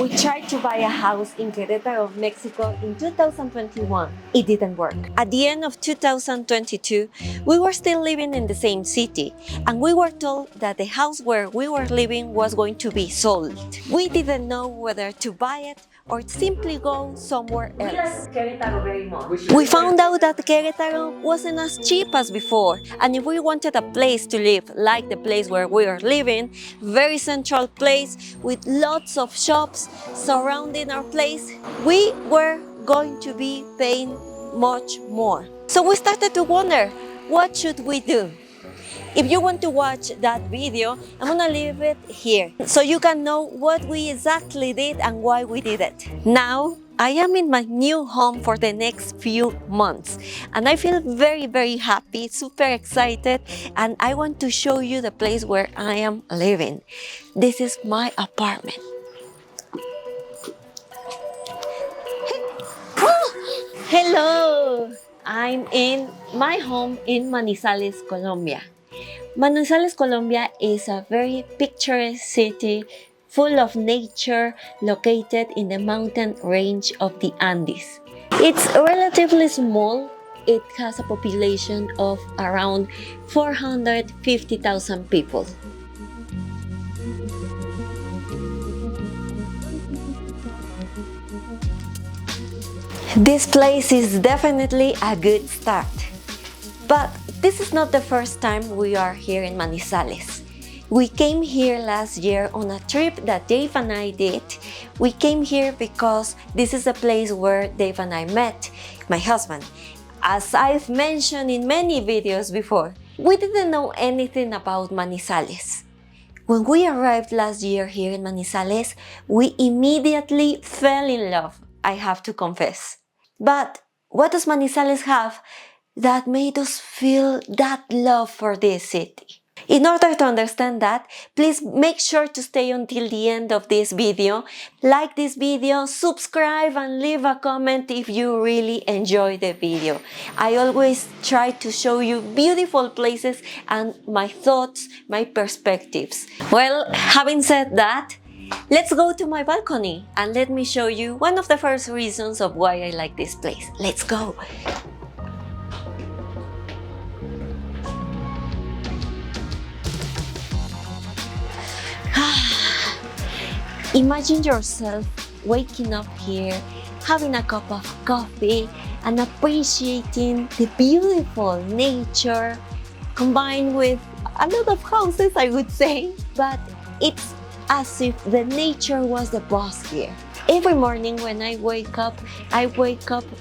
We tried to buy a house in Querétaro, Mexico in 2021. It didn't work. At the end of 2022, we were still living in the same city, and we were told that the house where we were living was going to be sold. We didn't know whether to buy it or simply go somewhere else. We like Querétaro very much. We found out that Querétaro wasn't as cheap as before, and if we wanted a place to live like the place where we are living, very central place with lots of shops surrounding our place, we were going to be paying much more. So we started to wonder, what should we do? If you want to watch that video, I'm gonna leave it here so you can know what we exactly did and why we did it. Now, I am in my new home for the next few months and I feel very happy, super excited, and I want to show you the place where I am living. This is my apartment. Hello! I'm in my home in Manizales, Colombia. Manizales, Colombia is a very picturesque city full of nature located in the mountain range of the Andes. It's relatively small. It has a population of around 450,000 people. This place is definitely a good start. But this is not the first time we are here in Manizales. We came here last year on a trip that Dave and I did. We came here because this is a place where Dave and I met, my husband. As I've mentioned in many videos before, we didn't know anything about Manizales. When we arrived last year here in Manizales, we immediately fell in love, I have to confess. But what does Manizales have that made us feel that love for this city? In order to understand that, please make sure to stay until the end of this video. Like this video, subscribe and leave a comment if you really enjoy the video. I always try to show you beautiful places and my thoughts, my perspectives. Well, having said that, let's go to my balcony and let me show you one of the first reasons of why I like this place. Let's go! Imagine yourself waking up here, having a cup of coffee and appreciating the beautiful nature combined with a lot of houses, I would say. But it's as if the nature was the boss here. Every morning when I wake up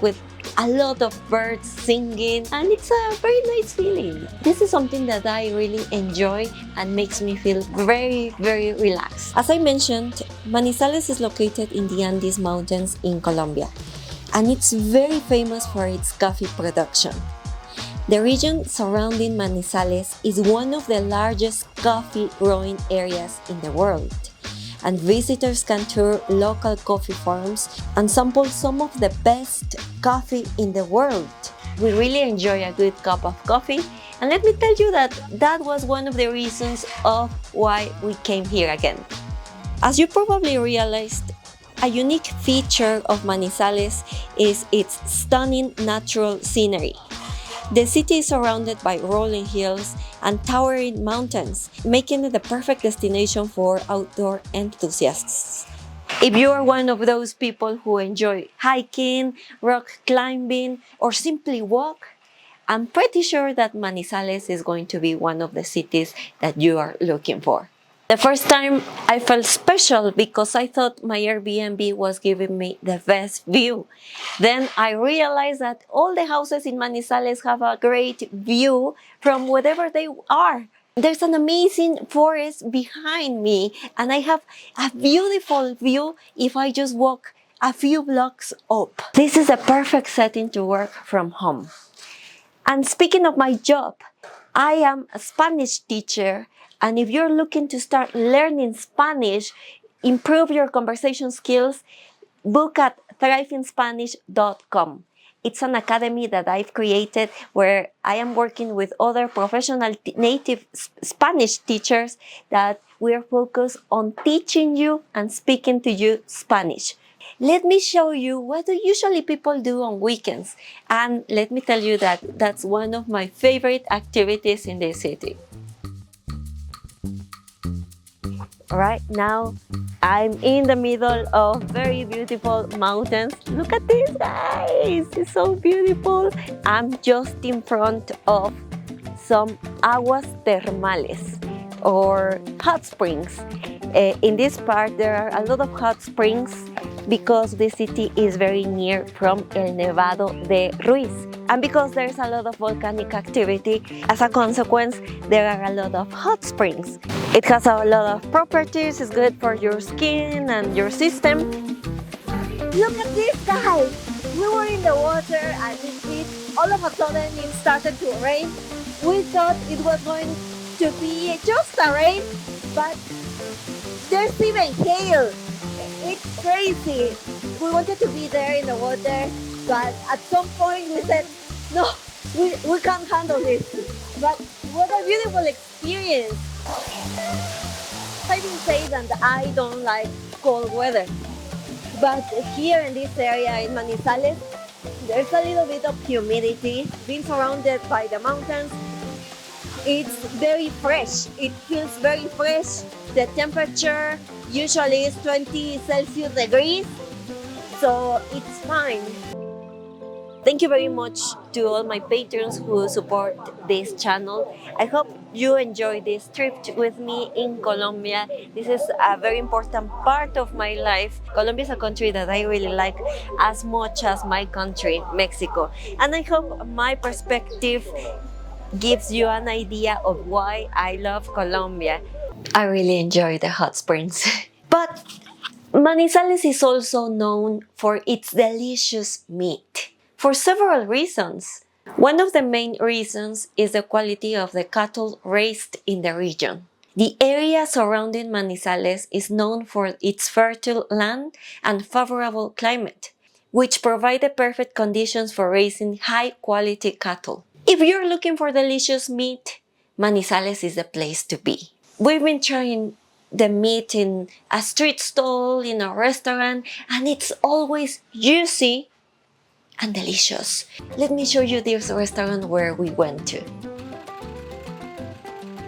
with a lot of birds singing, and it's a very nice feeling. This is something that I really enjoy and makes me feel very relaxed. As I mentioned, Manizales is located in the Andes Mountains in Colombia, and it's very famous for its coffee production. The region surrounding Manizales is one of the largest coffee growing areas in the world, and visitors can tour local coffee farms and sample some of the best coffee in the world. We really enjoy a good cup of coffee, and let me tell you that was one of the reasons of why we came here again. As you probably realized, a unique feature of Manizales is its stunning natural scenery. The city is surrounded by rolling hills and towering mountains, making it the perfect destination for outdoor enthusiasts. If you are one of those people who enjoy hiking, rock climbing, or simply walk, I'm pretty sure that Manizales is going to be one of the cities that you are looking for. The first time I felt special because I thought my Airbnb was giving me the best view. Then I realized that all the houses in Manizales have a great view from wherever they are. There's an amazing forest behind me, and I have a beautiful view if I just walk a few blocks up. This is a perfect setting to work from home. And speaking of my job, I am a Spanish teacher, and if you're looking to start learning Spanish, improve your conversation skills, book at thriveinspanish.com. It's an academy that I've created where I am working with other professional native Spanish teachers that we're focused on teaching you and speaking to you Spanish. Let me show you what do usually people do on weekends. And let me tell you that that's one of my favorite activities in this city. Right now, I'm in the middle of very beautiful mountains. Look at this, guys! It's so beautiful. I'm just in front of some aguas termales or hot springs. In this part, there are a lot of hot springs because the city is very near from El Nevado de Ruiz. And because there's a lot of volcanic activity, as a consequence, there are a lot of hot springs. It has a lot of properties, it's good for your skin and your system. Look at this, guys! We were in the water and all of a sudden it started to rain. We thought it was going to be just a rain, but there's even hail. It's crazy. We wanted to be there in the water, but at some point we said, no, we can't handle this. But what a beautiful experience. I didn't say that I don't like cold weather, but here in this area in Manizales, there's a little bit of humidity. Being surrounded by the mountains, it's very fresh. It feels very fresh. The temperature usually is 20 Celsius degrees, so it's fine. Thank you very much to all my patrons who support this channel. I hope you enjoy this trip with me in Colombia. This is a very important part of my life. Colombia is a country that I really like as much as my country, Mexico. And I hope my perspective gives you an idea of why I love Colombia. I really enjoy the hot springs. But Manizales is also known for its delicious meat for several reasons. One of the main reasons is the quality of the cattle raised in the region. The area surrounding Manizales is known for its fertile land and favorable climate, which provide the perfect conditions for raising high-quality cattle. If you're looking for delicious meat, Manizales is the place to be. We've been trying the meat in a street stall, in a restaurant, and it's always juicy and delicious. Let me show you this restaurant where we went to.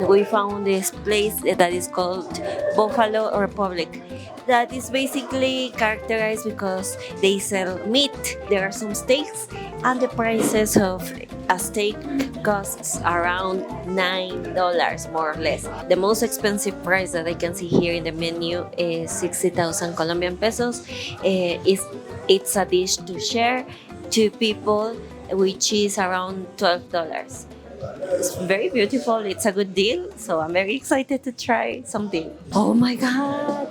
We found this place that is called Buffalo Republic. That is basically characterized because they sell meat. There are some steaks, and the prices of a steak costs around $9 more or less. The most expensive price that I can see here in the menu is 60,000 Colombian pesos. It's a dish to share two people, which is around $12. It's very beautiful. It's a good deal, so I'm very excited to try something. Oh my god,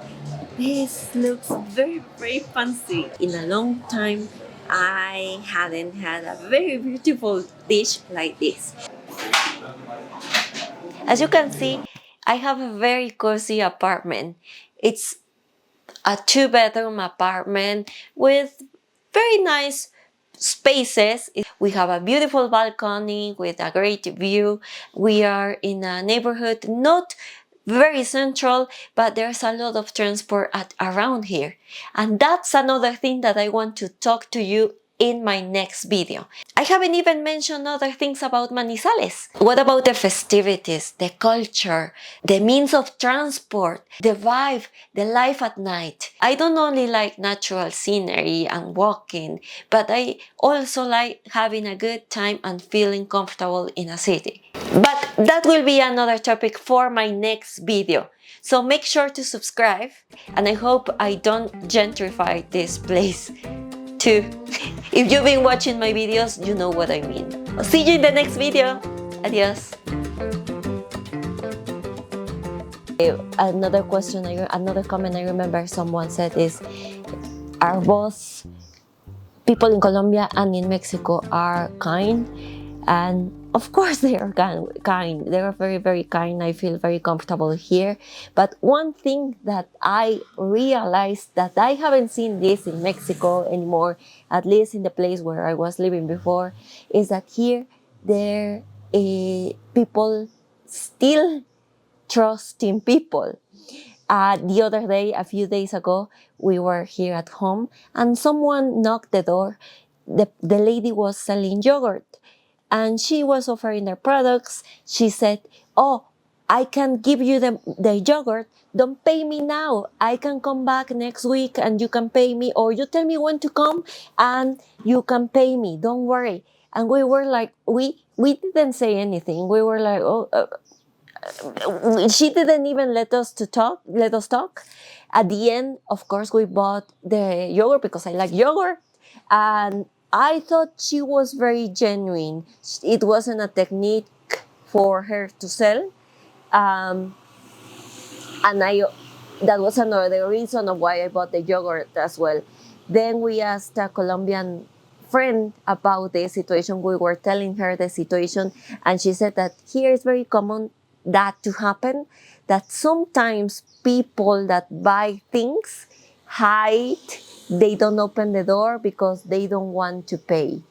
this looks very, very fancy. In a long time, I hadn't had a very beautiful dish like this. As you can see, I have a very cozy apartment. It's a 2-bedroom apartment with very nice spaces. We have a beautiful balcony with a great view. We are in a neighborhood not very central, but there's a lot of transport around here. And that's another thing that I want to talk to you in my next video. I haven't even mentioned other things about Manizales. What about the festivities, the culture, the means of transport, the vibe, the life at night? I don't only like natural scenery and walking, but I also like having a good time and feeling comfortable in a city. But that will be another topic for my next video. So make sure to subscribe, and I hope I don't gentrify this place too. If you've been watching my videos, you know what I mean. I'll see you in the next video. Adios. Another question, another comment I remember someone said is, are both people in Colombia and in Mexico are kind? And of course they are kind. They are very, very kind. I feel very comfortable here. But one thing that I realized that I haven't seen this in Mexico anymore, at least in the place where I was living before, is that here there people still trust in people. The other day, a few days ago, we were here at home and someone knocked the door. The lady was selling yogurt and she was offering their products. She said, "Oh, I can give you the yogurt. Don't pay me now. I can come back next week and you can pay me, or you tell me when to come and you can pay me. Don't worry." And we were like, we didn't say anything. We were like, "Oh, she didn't even let us talk." At the end, of course, we bought the yogurt because I like yogurt, and I thought she was very genuine. It wasn't a technique for her to sell, um, and I that was another reason of why I bought the yogurt as well. Then we asked a Colombian friend about the situation. We were telling her the situation, and she said that here is very common that to happen. That sometimes people that buy things hide, they don't open the door because they don't want to pay.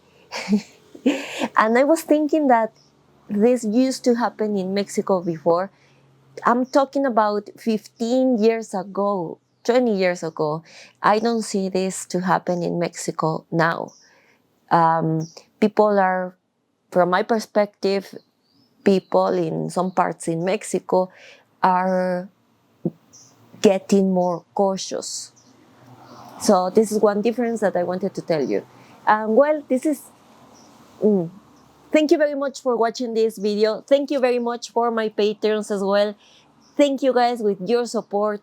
And I was thinking that this used to happen in Mexico before. I'm talking about 15 years ago, 20 years ago. I don't see this to happen in Mexico now. People are, from my perspective, people in some parts in Mexico are getting more cautious. So this is one difference that I wanted to tell you. Well, this is thank you very much for watching this video. Thank you very much for my patrons as well. Thank you guys with your support.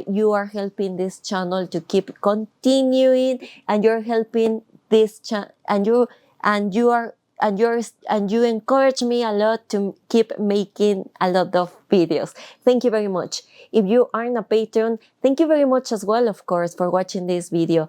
You are helping this channel to keep continuing, and you're helping this channel, and you encourage me a lot to keep making a lot of videos. Thank you very much. If you aren't a patron, thank you very much as well, of course, for watching this video.